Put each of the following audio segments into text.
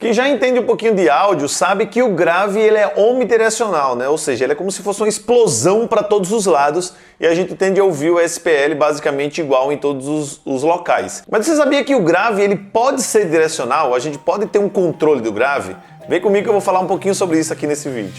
Quem já entende um pouquinho de áudio sabe que o grave ele é omnidirecional, né? Ou seja, ele é como se fosse uma explosão para todos os lados e a gente tende a ouvir o SPL basicamente igual em todos os locais. Mas você sabia que o grave ele pode ser direcional? A gente pode ter um controle do grave? Vem comigo que eu vou falar um pouquinho sobre isso aqui nesse vídeo.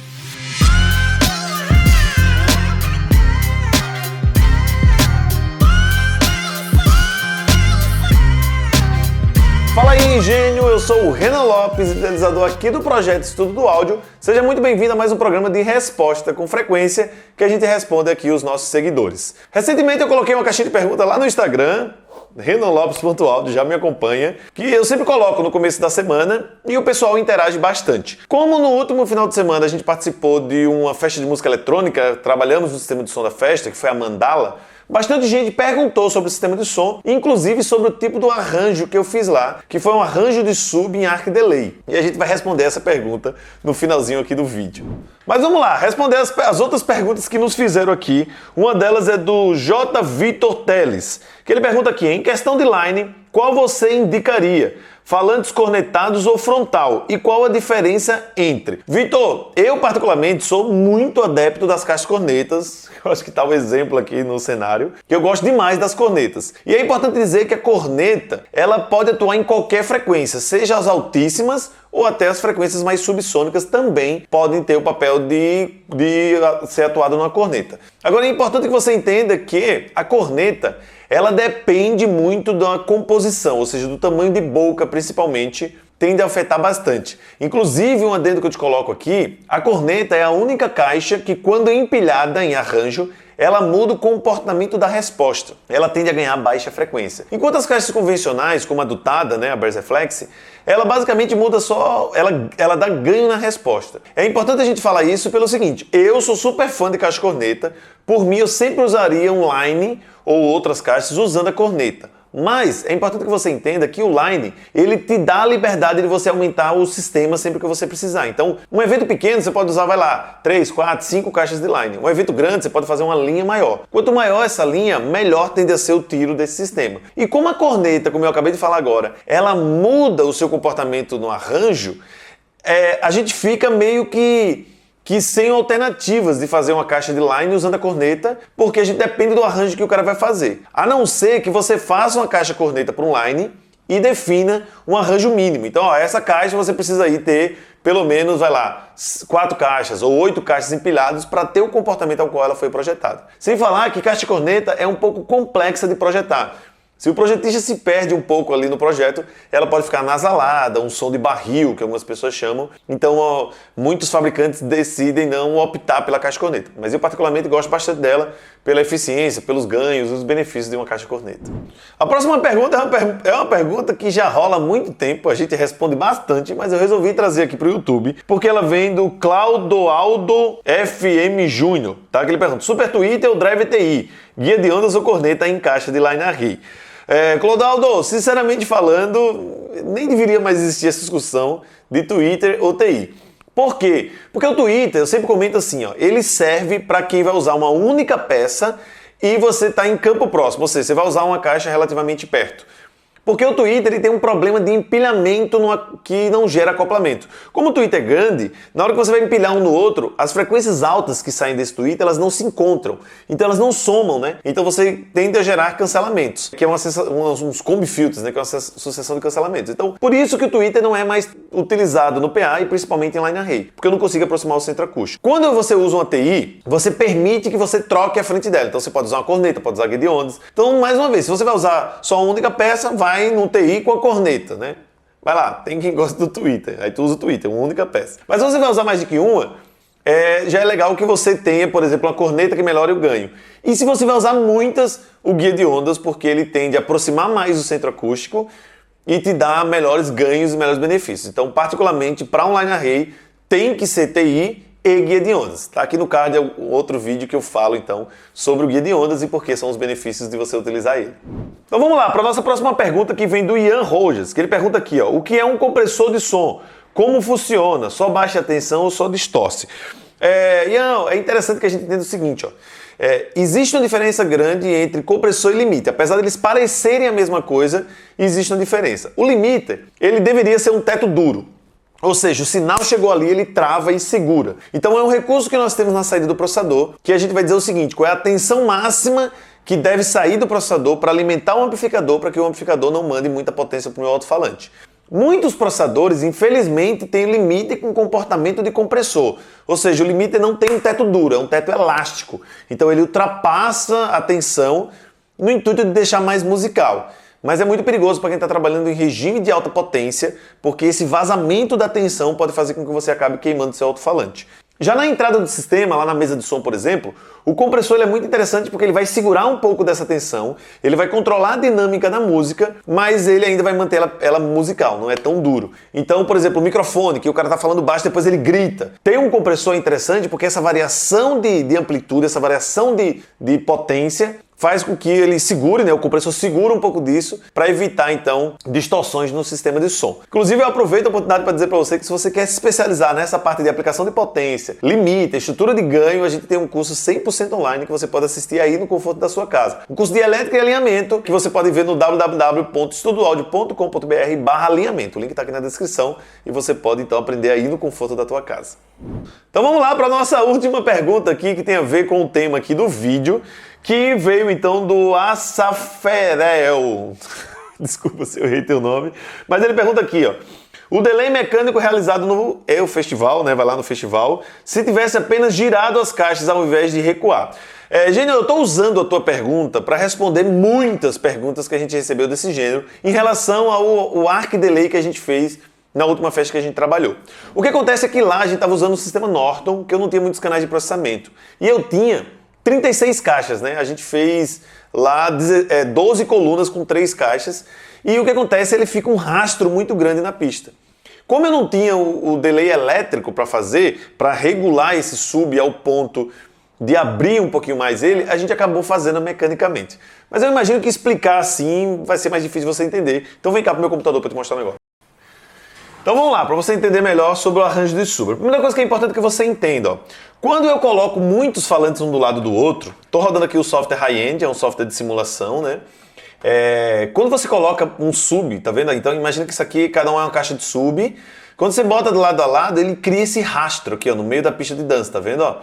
Fala aí, gênio! Eu sou o Renan Lopes, idealizador aqui do projeto Estudo do Áudio. Seja muito bem-vindo a mais um programa de resposta com frequência que a gente responde aqui os nossos seguidores. Recentemente eu coloquei uma caixinha de perguntas lá no Instagram, renanlopes.audio, já me acompanha, que eu sempre coloco no começo da semana e o pessoal interage bastante. Como no último final de semana a gente participou de uma festa de música eletrônica, trabalhamos no sistema de som da festa, que foi a Mandala, bastante gente perguntou sobre o sistema de som, inclusive sobre o tipo do arranjo que eu fiz lá, que foi um arranjo de sub em arc delay. E a gente vai responder essa pergunta no finalzinho aqui do vídeo. Mas vamos lá, responder as outras perguntas que nos fizeram aqui. Uma delas é do J. Vitor Teles, que ele pergunta aqui, em questão de line, qual você indicaria? Falantes cornetados ou frontal? E qual a diferença entre? Vitor, eu particularmente sou muito adepto das caixas cornetas. Eu acho que está o exemplo aqui no cenário. Que eu gosto demais das cornetas. E é importante dizer que a corneta, ela pode atuar em qualquer frequência, seja as altíssimas ou até as frequências mais subsônicas também podem ter o papel de ser atuado numa corneta. Agora é importante que você entenda que a corneta ela depende muito da composição, ou seja, do tamanho de boca principalmente, tende a afetar bastante. Inclusive, um adendo que eu te coloco aqui, a corneta é a única caixa que quando empilhada em arranjo, ela muda o comportamento da resposta. Ela tende a ganhar baixa frequência. Enquanto as caixas convencionais, como a dutada, né, a Berzeflex, ela basicamente muda só, ela dá ganho na resposta. É importante a gente falar isso pelo seguinte, eu sou super fã de caixa corneta, por mim eu sempre usaria um line ou outras caixas usando a corneta. Mas é importante que você entenda que o line, ele te dá a liberdade de você aumentar o sistema sempre que você precisar. Então, um evento pequeno, você pode usar, vai lá, 3, 4, 5 caixas de line. Um evento grande, você pode fazer uma linha maior. Quanto maior essa linha, melhor tende a ser o tiro desse sistema. E como a corneta, como eu acabei de falar agora, ela muda o seu comportamento no arranjo, a gente fica meio que sem alternativas de fazer uma caixa de line usando a corneta, porque a gente depende do arranjo que o cara vai fazer. A não ser que você faça uma caixa corneta para um line e defina um arranjo mínimo. Então, ó, essa caixa você precisa aí ter pelo menos, vai lá, 4 caixas ou 8 caixas empilhadas para ter o comportamento ao qual ela foi projetada. Sem falar que caixa de corneta é um pouco complexa de projetar. Se o projetista se perde um pouco ali no projeto, ela pode ficar nasalada, um som de barril, que algumas pessoas chamam. Então, muitos fabricantes decidem não optar pela caixa corneta. Mas eu particularmente gosto bastante dela pela eficiência, pelos ganhos, os benefícios de uma caixa corneta. A próxima pergunta é uma pergunta que já rola há muito tempo, a gente responde bastante, mas eu resolvi trazer aqui para o YouTube, porque ela vem do Claudoaldo FM Júnior, tá? Que ele pergunta, Super Twitter ou Drive TI? Guia de ondas ou corneta em caixa de line array? Clodoaldo, sinceramente falando, nem deveria mais existir essa discussão de Twitter ou TI. Por quê? Porque o Twitter, eu sempre comento assim, ó, ele serve para quem vai usar uma única peça e você está em campo próximo, ou seja, você vai usar uma caixa relativamente perto. Porque o Twitter ele tem um problema de empilhamento que não gera acoplamento. Como o Twitter é grande, na hora que você vai empilhar um no outro, as frequências altas que saem desse Twitter, elas não se encontram. Então elas não somam, né? Então você tende a gerar cancelamentos, que é uns combi filters, né? Que é uma sucessão de cancelamentos. Então, por isso que o Twitter não é mais utilizado no PA e principalmente em line array, porque eu não consigo aproximar o centro acústico. Quando você usa uma TI, você permite que você troque a frente dela. Então você pode usar uma corneta, pode usar guia de ondas. Então, mais uma vez, se você vai usar só uma única peça, vai no TI com a corneta, né? Vai lá, tem quem gosta do Twitter, aí tu usa o Twitter, uma única peça. Mas se você vai usar mais de que uma, já é legal que você tenha, por exemplo, uma corneta que melhore o ganho. E se você vai usar muitas, o guia de ondas, porque ele tende a aproximar mais o centro acústico e te dá melhores ganhos e melhores benefícios. Então, particularmente, para um line array, tem que ser TI e guia de ondas. Tá aqui no card é outro vídeo que eu falo então sobre o guia de ondas e por que são os benefícios de você utilizar ele. Então vamos lá para a nossa próxima pergunta que vem do Ian Rojas, que ele pergunta aqui, ó, o que é um compressor de som? Como funciona? Só baixa tensão ou só distorce? Ian, é interessante que a gente entenda o seguinte, ó. Existe uma diferença grande entre compressor e limiter. Apesar de eles parecerem a mesma coisa, existe uma diferença. O limiter, ele deveria ser um teto duro. Ou seja, o sinal chegou ali, ele trava e segura. Então é um recurso que nós temos na saída do processador, que a gente vai dizer o seguinte, qual é a tensão máxima que deve sair do processador para alimentar o amplificador, para que o amplificador não mande muita potência para o meu alto-falante. Muitos processadores, infelizmente, têm limite com comportamento de compressor. Ou seja, o limite não tem um teto duro, é um teto elástico. Então ele ultrapassa a tensão no intuito de deixar mais musical. Mas é muito perigoso para quem está trabalhando em regime de alta potência, porque esse vazamento da tensão pode fazer com que você acabe queimando seu alto-falante. Já na entrada do sistema, lá na mesa de som, por exemplo, o compressor é muito interessante porque ele vai segurar um pouco dessa tensão, ele vai controlar a dinâmica da música, mas ele ainda vai manter ela musical, não é tão duro. Então, por exemplo, o microfone, que o cara tá falando baixo, depois ele grita. Tem um compressor interessante porque essa variação de amplitude, essa variação de potência, faz com que ele segure, né? O compressor segura um pouco disso para evitar, então, distorções no sistema de som. Inclusive, eu aproveito a oportunidade para dizer para você que se você quer se especializar nessa parte de aplicação de potência, limite, estrutura de ganho, a gente tem um curso 100% online que você pode assistir aí no conforto da sua casa. Um curso de elétrica e alinhamento que você pode ver no www.estudioaudio.com.br/alinhamento. O link está aqui na descrição e você pode, então, aprender aí no conforto da tua casa. Então vamos lá para a nossa última pergunta aqui, que tem a ver com o tema aqui do vídeo, que veio então do Assaferel. Desculpa se eu errei teu nome, mas ele pergunta aqui, ó. O delay mecânico realizado no festival, né? Vai lá no festival, se tivesse apenas girado as caixas ao invés de recuar. Gênio, eu estou usando a tua pergunta para responder muitas perguntas que a gente recebeu desse gênero em relação ao arc delay que a gente fez na última festa que a gente trabalhou. O que acontece é que lá a gente estava usando o sistema Norton, que eu não tinha muitos canais de processamento. E eu tinha 36 caixas, né? A gente fez lá 12 colunas com 3 caixas. E o que acontece? Ele fica um rastro muito grande na pista. Como eu não tinha o delay elétrico para fazer, para regular esse sub ao ponto de abrir um pouquinho mais ele, a gente acabou fazendo mecanicamente. Mas eu imagino que explicar assim vai ser mais difícil você entender. Então vem cá pro meu computador para te mostrar um negócio. Então vamos lá, para você entender melhor sobre o arranjo de sub. A primeira coisa que é importante que você entenda, ó. Quando eu coloco muitos falantes um do lado do outro, estou rodando aqui o software High-End, é um software de simulação, né? Quando você coloca um sub, tá vendo? Então imagina que isso aqui, cada um é uma caixa de sub. Quando você bota do lado a lado, ele cria esse rastro aqui, ó, no meio da pista de dança, tá vendo? Ó?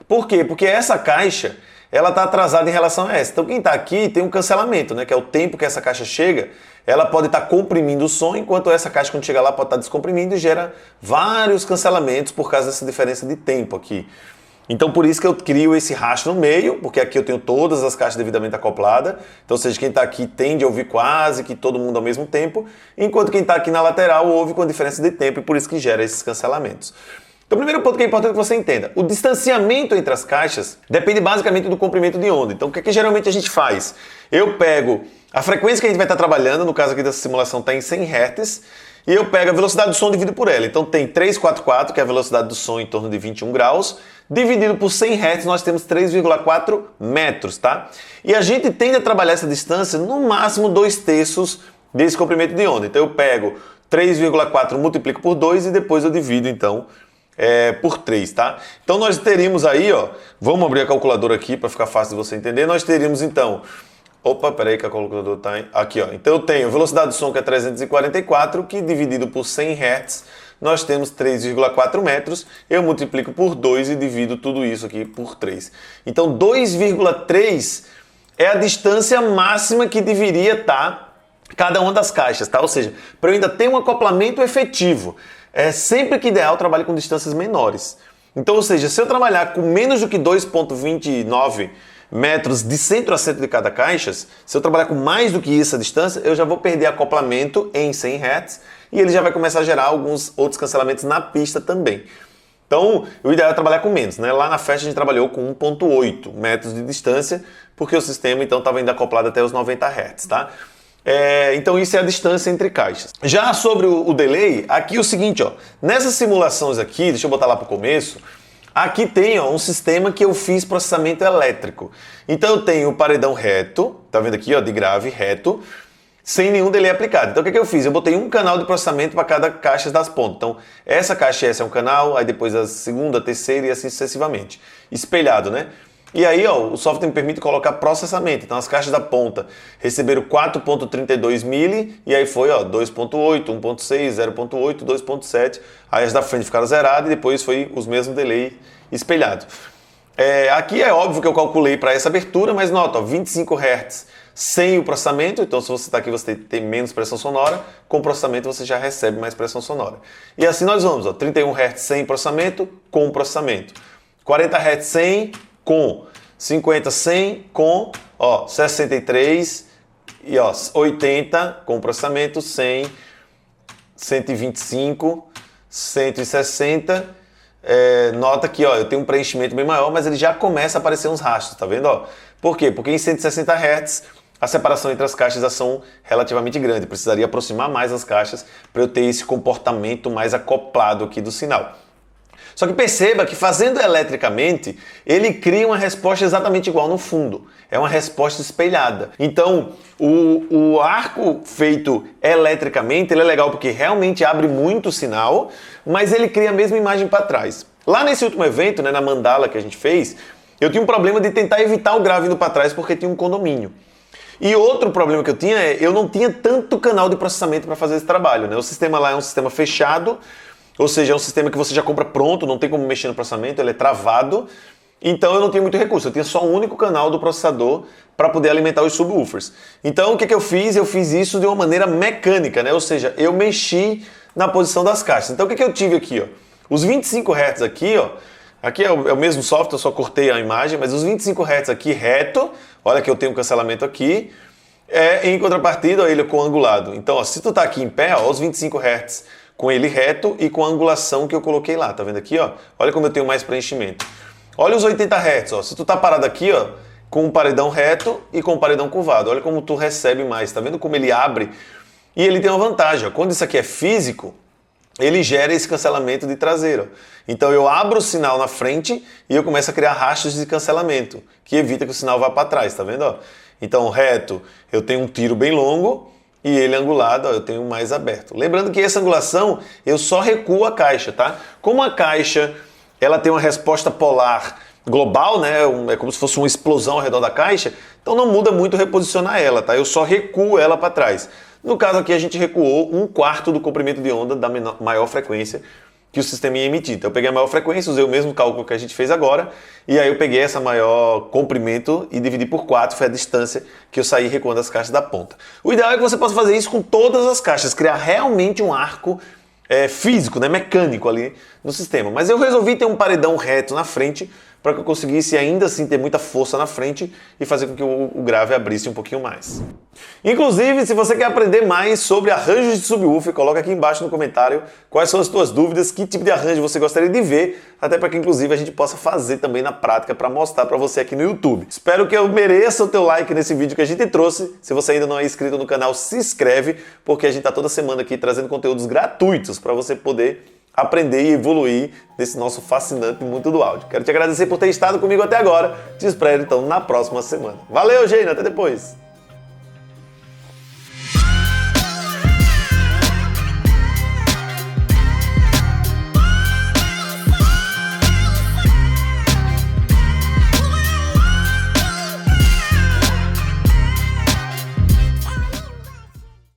Por quê? Porque essa caixa, ela está atrasada em relação a essa. Então quem está aqui tem um cancelamento, né? Que é o tempo que essa caixa chega. Ela pode estar comprimindo o som, enquanto essa caixa, quando chega lá, pode estar descomprimindo e gera vários cancelamentos por causa dessa diferença de tempo aqui. Então, por isso que eu crio esse rastro no meio, porque aqui eu tenho todas as caixas devidamente acopladas. Então, ou seja, quem está aqui tende a ouvir quase que todo mundo ao mesmo tempo, enquanto quem está aqui na lateral ouve com a diferença de tempo e por isso que gera esses cancelamentos. Então, o primeiro ponto que é importante que você entenda, o distanciamento entre as caixas depende basicamente do comprimento de onda. Então, o que é que geralmente a gente faz? Eu pego a frequência que a gente vai estar trabalhando, no caso aqui dessa simulação está em 100 Hz, e eu pego a velocidade do som dividido por ela. Então tem 344, que é a velocidade do som em torno de 21 graus, dividido por 100 Hz, nós temos 3,4 metros, tá? E a gente tende a trabalhar essa distância no máximo 2/3 desse comprimento de onda. Então eu pego 3,4, multiplico por 2 e depois eu divido, então, por 3, tá? Então nós teríamos aí, ó, vamos abrir a calculadora aqui para ficar fácil de você entender, nós teríamos então... Opa, peraí que a calculadora está aqui, ó. Então eu tenho velocidade do som que é 344, que dividido por 100 Hz, nós temos 3,4 metros. Eu multiplico por 2 e divido tudo isso aqui por 3. Então 2,3 é a distância máxima que deveria estar cada uma das caixas, tá? Ou seja, para eu ainda ter um acoplamento efetivo, é sempre que ideal trabalhe com distâncias menores. Então, ou seja, se eu trabalhar com menos do que 2,29 metros de centro a centro de cada caixa, se eu trabalhar com mais do que essa distância, eu já vou perder acoplamento em 100 Hz e ele já vai começar a gerar alguns outros cancelamentos na pista também. Então, o ideal é trabalhar com menos, né? Lá na festa a gente trabalhou com 1,8 metros de distância, porque o sistema então estava ainda acoplado até os 90 Hz, tá? Então isso é a distância entre caixas. Já sobre o delay, aqui é o seguinte, ó, nessas simulações aqui, deixa eu botar lá para o começo, aqui tem um sistema que eu fiz processamento elétrico. Então eu tenho o paredão reto, tá vendo aqui, ó, de grave reto, sem nenhum delay aplicado. Então o que eu fiz? Eu botei um canal de processamento para cada caixa das pontas. Então essa caixa é um canal, aí depois a segunda, a terceira e assim sucessivamente. Espelhado, né? E aí, ó, o software me permite colocar processamento. Então, as caixas da ponta receberam 4.32 mili, e aí foi, ó, 2.8, 1.6, 0.8, 2.7. Aí as da frente ficaram zeradas e depois foi os mesmos delay espelhados. Aqui é óbvio que eu calculei para essa abertura, mas nota, ó, 25 Hz sem o processamento. Então, se você está aqui, você tem menos pressão sonora. Com o processamento, você já recebe mais pressão sonora. E assim nós vamos, ó, 31 Hz sem processamento, com processamento. 40 Hz sem, com 50 sem, com, ó, 63 e ó, 80 com processamento, 100, 125, 160. Nota que, ó, eu tenho um preenchimento bem maior, mas ele já começa a aparecer uns rastros, tá vendo? Ó? Por quê? Porque em 160 Hz a separação entre as caixas já são relativamente grande. Precisaria aproximar mais as caixas para eu ter esse comportamento mais acoplado aqui do sinal. Só que perceba que fazendo eletricamente, ele cria uma resposta exatamente igual no fundo. É uma resposta espelhada. Então, o arco feito eletricamente, ele é legal porque realmente abre muito o sinal, mas ele cria a mesma imagem para trás. Lá nesse último evento, né, na mandala que a gente fez, eu tinha um problema de tentar evitar o grave indo para trás porque tinha um condomínio. E outro problema que eu tinha eu não tinha tanto canal de processamento para fazer esse trabalho, né? O sistema lá é um sistema fechado, ou seja, é um sistema que você já compra pronto, não tem como mexer no processamento, ele é travado. Então eu não tinha muito recurso, eu tinha só um único canal do processador para poder alimentar os subwoofers. Então o que eu fiz? Eu fiz isso de uma maneira mecânica, né? Ou seja, eu mexi na posição das caixas. Então o que eu tive aqui? Ó? Os 25 Hz aqui, ó, aqui é o mesmo software, eu só cortei a imagem, mas os 25 Hz aqui reto, olha que eu tenho um cancelamento aqui, em contrapartida, ó, ele é coangulado. Então ó, se tu tá aqui em pé, ó, os 25 Hz com ele reto e com a angulação que eu coloquei lá, tá vendo aqui, ó? Olha como eu tenho mais preenchimento. Olha os 80 Hz, ó. Se tu tá parado aqui, ó, com um paredão reto e com um paredão curvado, olha como tu recebe mais, tá vendo como ele abre? E ele tem uma vantagem, ó. Quando isso aqui é físico, ele gera esse cancelamento de traseiro. Então eu abro o sinal na frente e eu começo a criar rastros de cancelamento, que evita que o sinal vá para trás, tá vendo, ó? Então reto, eu tenho um tiro bem longo, e ele angulado, ó, eu tenho mais aberto. Lembrando que essa angulação, eu só recuo a caixa, tá? Como a caixa, ela tem uma resposta polar global, né? É como se fosse uma explosão ao redor da caixa, então não muda muito reposicionar ela, tá? Eu só recuo ela para trás. No caso aqui, a gente recuou 1/4 do comprimento de onda da maior frequência que o sistema ia emitir. Então eu peguei a maior frequência, usei o mesmo cálculo que a gente fez agora, e aí eu peguei essa maior comprimento e dividi por 4, foi a distância que eu saí recuando as caixas da ponta. O ideal é que você possa fazer isso com todas as caixas, criar realmente um arco físico, né, mecânico ali no sistema. Mas eu resolvi ter um paredão reto na frente para que eu conseguisse ainda assim ter muita força na frente e fazer com que o grave abrisse um pouquinho mais. Inclusive, se você quer aprender mais sobre arranjos de subwoofer, coloca aqui embaixo no comentário quais são as tuas dúvidas, que tipo de arranjo você gostaria de ver, até para que inclusive a gente possa fazer também na prática para mostrar para você aqui no YouTube. Espero que eu mereça o teu like nesse vídeo que a gente trouxe. Se você ainda não é inscrito no canal, se inscreve, porque a gente está toda semana aqui trazendo conteúdos gratuitos para você poder aprender e evoluir nesse nosso fascinante mundo do áudio. Quero te agradecer por ter estado comigo até agora. Te espero então na próxima semana. Valeu, gente, até depois!